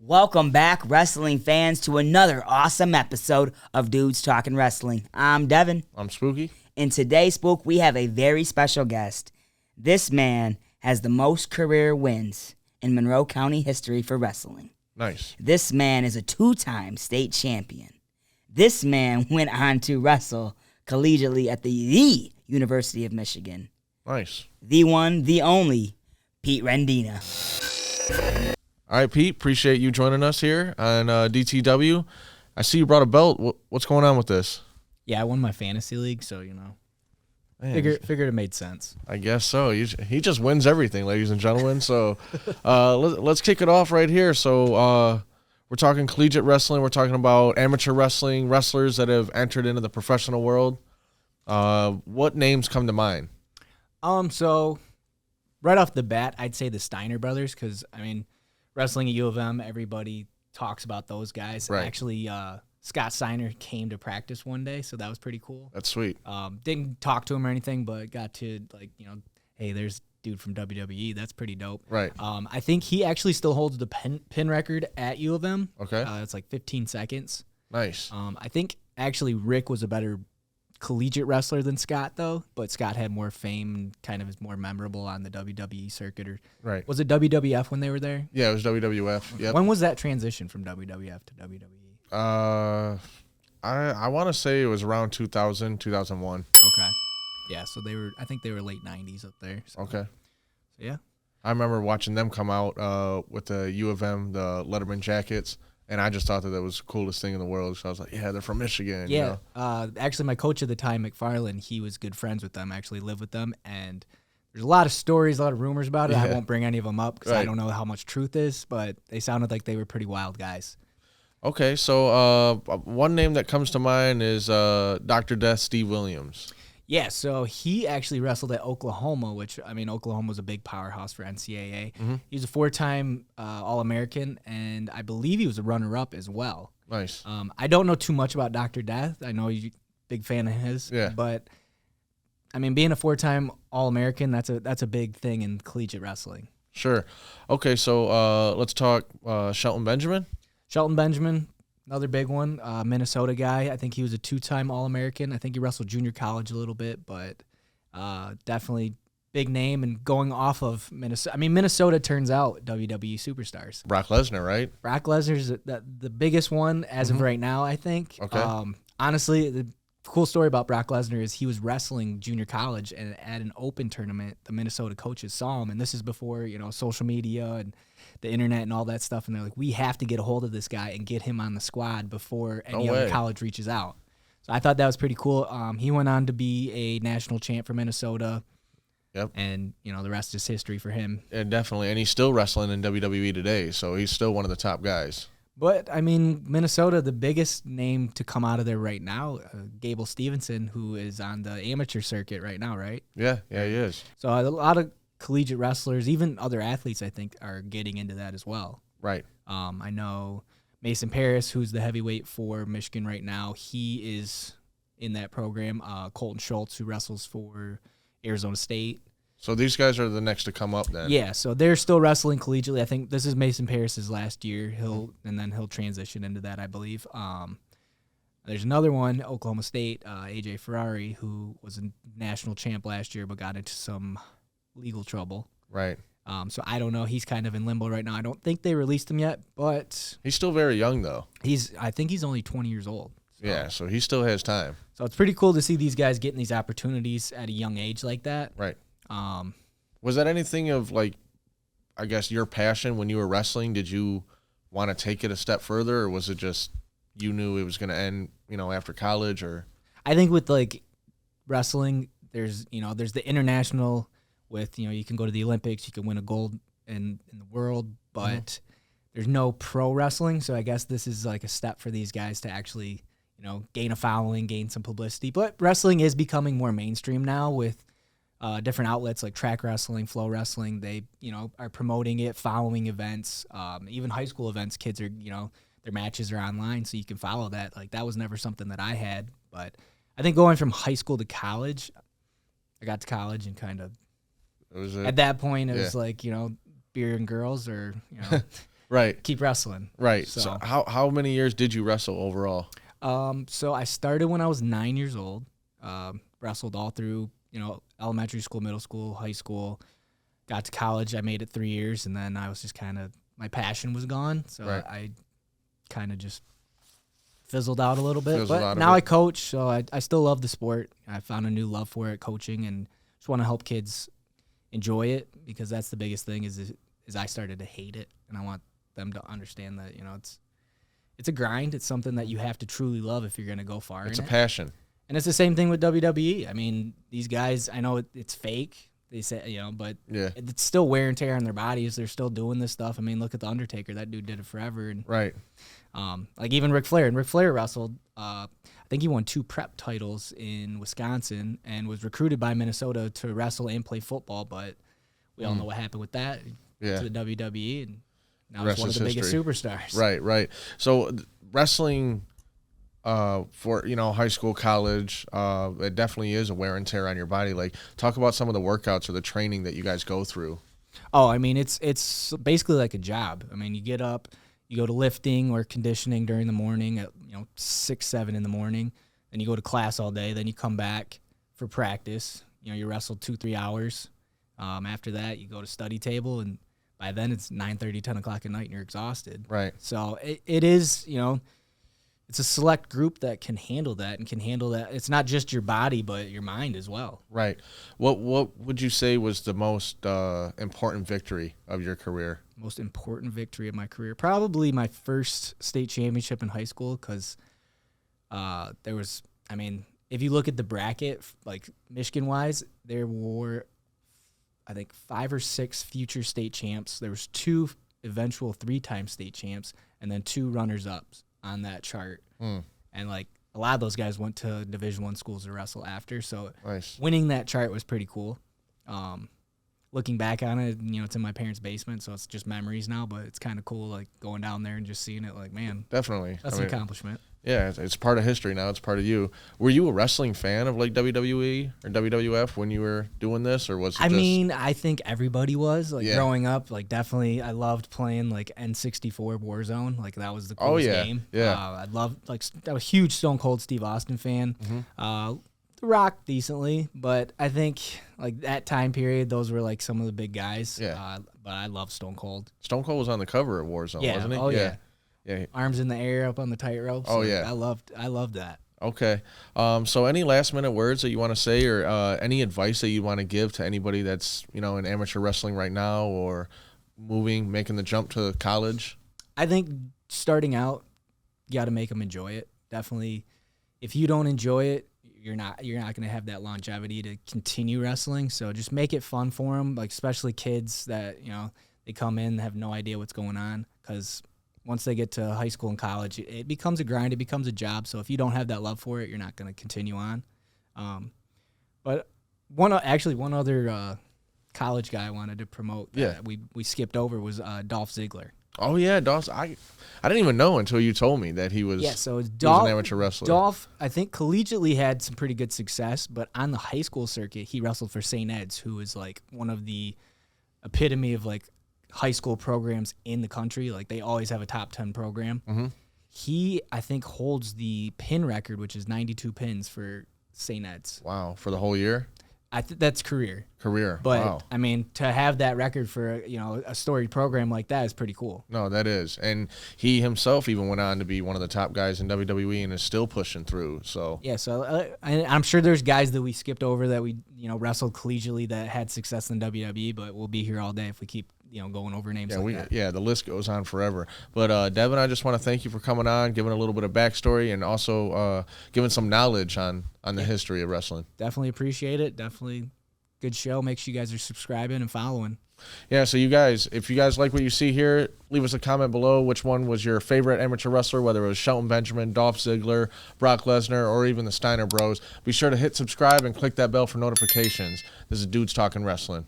Welcome back, wrestling fans, to another awesome episode of Dudes Talking Wrestling. I'm Devin. I'm Spooky. In today's Spook, we have a very special guest. This man has the most career wins in Monroe County history for wrestling. Nice. This man is a two-time state champion. This man went on to wrestle collegiately at the University of Michigan. Nice. The one, the only, Pete Rendina. All right, Pete, appreciate you joining us here on DTW. I see you brought a belt. What's going on with this? Yeah, I won my fantasy league, so, Man, figured it made sense. I guess so. He just wins everything, ladies and gentlemen. So let's kick it off right here. So we're talking collegiate wrestling. We're talking about amateur wrestling, wrestlers that have entered into the professional world. What names come to mind? So right off the bat, I'd say the Steiner brothers because, wrestling at U of M, everybody talks about those guys. Right. Actually, Scott Steiner came to practice one day, so that was pretty cool. That's sweet. Didn't talk to him or anything, but got to, hey, there's dude from WWE. That's pretty dope. Right. I think he actually still holds the pin record at U of M. Okay. It's like 15 seconds. Nice. I think actually Rick was a better collegiate wrestler than Scott, though, but Scott had more fame and kind of is more memorable on the WWE circuit. Or right. Was it WWF when they were there? Yeah, it was WWF. Yep. When was that transition from WWF to WWE? I want to say it was around 2000, 2001. Okay. Yeah, so I think they were late 90s up there. So. Okay. So, yeah. I remember watching them come out with the U of M, the Letterman jackets. And I just thought that was the coolest thing in the world. So I was like, yeah, they're from Michigan. Yeah. You know? Actually, my coach at the time, McFarland, he was good friends with them, actually lived with them. And there's a lot of stories, a lot of rumors about it. Yeah. I won't bring any of them up because I don't know how much truth is, but they sounded like they were pretty wild guys. Okay, so one name that comes to mind is Dr. Death Steve Williams. Yeah, so he actually wrestled at Oklahoma, which, Oklahoma was a big powerhouse for NCAA. Mm-hmm. He was a 4-time All-American, and I believe he was a runner-up as well. Nice. I don't know too much about Dr. Death. I know you're a big fan of his. Yeah. But, being a 4-time All-American, that's a big thing in collegiate wrestling. Sure. Okay, so let's talk Shelton Benjamin. Shelton Benjamin, another big one, Minnesota guy. I think he was a 2-time All-American. I think he wrestled junior college a little bit, but definitely big name. And going off of Minnesota, Minnesota turns out WWE superstars. Brock Lesnar, right? Brock Lesnar's the biggest one as of right now, I think. Okay. Honestly, the cool story about Brock Lesnar is he was wrestling junior college, and at an open tournament, the Minnesota coaches saw him, and this is before social media and the internet and all that stuff, and they're like, we have to get a hold of this guy and get him on the squad before any other college reaches out. So I thought that was pretty cool. He went on to be a national champ for Minnesota. Yep. And, the rest is history for him. Yeah, definitely. And he's still wrestling in WWE today, so he's still one of the top guys. But, Minnesota, the biggest name to come out of there right now, Gable Stevenson, who is on the amateur circuit right now, right? Yeah, he is. So a lot of collegiate wrestlers, even other athletes, I think, are getting into that as well. Right. I know Mason Paris, who's the heavyweight for Michigan right now, he is in that program. Colton Schultz, who wrestles for Arizona State. So these guys are the next to come up then. Yeah, so they're still wrestling collegiately. I think this is Mason Paris's last year. He'll transition into that, I believe. There's another one, Oklahoma State, AJ Ferrari, who was a national champ last year but got into some legal trouble. Right. So I don't know. He's kind of in limbo right now. I don't think they released him yet, but he's still very young though. I think he's only 20 years old. So. Yeah, so he still has time. So it's pretty cool to see these guys getting these opportunities at a young age like that. Right. Was that anything of I guess your passion when you were wrestling? Did you want to take it a step further, or was it just you knew it was going to end, after college? Or I think with wrestling, there's the international with you can go to the Olympics, you can win a gold in the world, but there's no pro wrestling. So I guess this is a step for these guys to actually gain a following, gain some publicity. But wrestling is becoming more mainstream now with different outlets like Track Wrestling, Flow Wrestling. They, are promoting it, following events. Even high school events, kids are, their matches are online, so you can follow that. That was never something that I had. But I think going from high school to college, I got to college and kind of, at that point, it was beer and girls, or Right. keep wrestling. Right. So how many years did you wrestle overall? So I started when I was 9 years old. Wrestled all through, elementary school, middle school, high school. Got to college. I made it 3 years, and then I was just kind of, my passion was gone. So I kind of just fizzled out a little bit. But now I coach, so I still love the sport. I found a new love for it, coaching, and just want to help kids enjoy it, because that's the biggest thing is I started to hate it, and I want them to understand that, it's a grind. It's something that you have to truly love if you're going to go far. It's a passion. And it's the same thing with WWE. I mean, these guys, I know it's fake. They say, but it's still wear and tear on their bodies. They're still doing this stuff. I mean, look at The Undertaker. That dude did it forever. And, right. Like even Ric Flair. And Ric Flair wrestled, I think he won 2 prep titles in Wisconsin and was recruited by Minnesota to wrestle and play football. But we all know what happened with that to the WWE. And now he's one of the biggest superstars. Right. So wrestling for high school, college, it definitely is a wear and tear on your body. Like, talk about some of the workouts or the training that you guys go through. Oh, I mean, it's basically like a job. I mean, you get up, you go to lifting or conditioning during the morning at 6, 7 in the morning. Then you go to class all day. Then you come back for practice. You wrestle 2-3 hours. After that, you go to study table, and by then it's 9:30, 10 o'clock at night, and you're exhausted. Right. So it is, it's a select group that can handle that and can handle that. It's not just your body, but your mind as well. Right. What would you say was the most important victory of your career? Most important victory of my career? Probably my first state championship in high school, because there was, if you look at the bracket, like Michigan-wise, there were, I think, 5 or 6 future state champs. There was 2 eventual 3-time state champs, and then 2 runners-ups on that chart. And like a lot of those guys went to Division I schools to wrestle after. So winning that chart was pretty cool. Looking back on it, it's in my parents' basement, so it's just memories now, but it's kind of cool, like going down there and just seeing it, like, man. Definitely. That's an accomplishment. Yeah, it's part of history now. It's part of you. Were you a wrestling fan of like WWE or WWF when you were doing this, or was it I think everybody was. Like growing up, like definitely I loved playing like N64 Warzone. Like that was the coolest game. Yeah. I loved, like, I was a huge Stone Cold Steve Austin fan. The Rock decently, but I think like that time period, those were like some of the big guys. Yeah. But I love Stone Cold. Stone Cold was on the cover of Warzone, wasn't he? Oh yeah. Yeah. Arms in the air up on the tight ropes. Oh, like, yeah. I loved that. Okay. So any last minute words that you want to say, or any advice that you want to give to anybody that's, in amateur wrestling right now, or making the jump to college? I think starting out, you got to make them enjoy it. Definitely. If you don't enjoy it, you're not going to have that longevity to continue wrestling. So just make it fun for them, like especially kids that, they come in and have no idea what's going on, because once they get to high school and college, it becomes a grind. It becomes a job. So if you don't have that love for it, you're not going to continue on. But one other college guy I wanted to promote that we skipped over was Dolph Ziggler. Oh yeah, Dolph. I didn't even know until you told me that he was. Yeah, so Dolph, he was an amateur wrestler. Dolph, I think collegiately had some pretty good success, but on the high school circuit, he wrestled for St. Ed's, who is like one of the epitome of like high school programs in the country. Like they always have a top 10 program. Mm-hmm. He, I think, holds the pin record, which is 92 pins for St. Ed's. Wow, for the whole year? That's career. But wow. To have that record for a storied program like that is pretty cool. No, that is. And he himself even went on to be one of the top guys in WWE and is still pushing through. So yeah, so I'm sure there's guys that we skipped over that we wrestled collegiately that had success in WWE, but we'll be here all day if we keep going over names that. Yeah, the list goes on forever. But Devin, I just want to thank you for coming on, giving a little bit of backstory, and also giving some knowledge on the history of wrestling. Definitely appreciate it. Definitely good show. Make sure you guys are subscribing and following. Yeah, so you guys, if you guys like what you see here, leave us a comment below which one was your favorite amateur wrestler, whether it was Shelton Benjamin, Dolph Ziggler, Brock Lesnar, or even the Steiner Bros. Be sure to hit subscribe and click that bell for notifications. This is Dudes Talking Wrestling.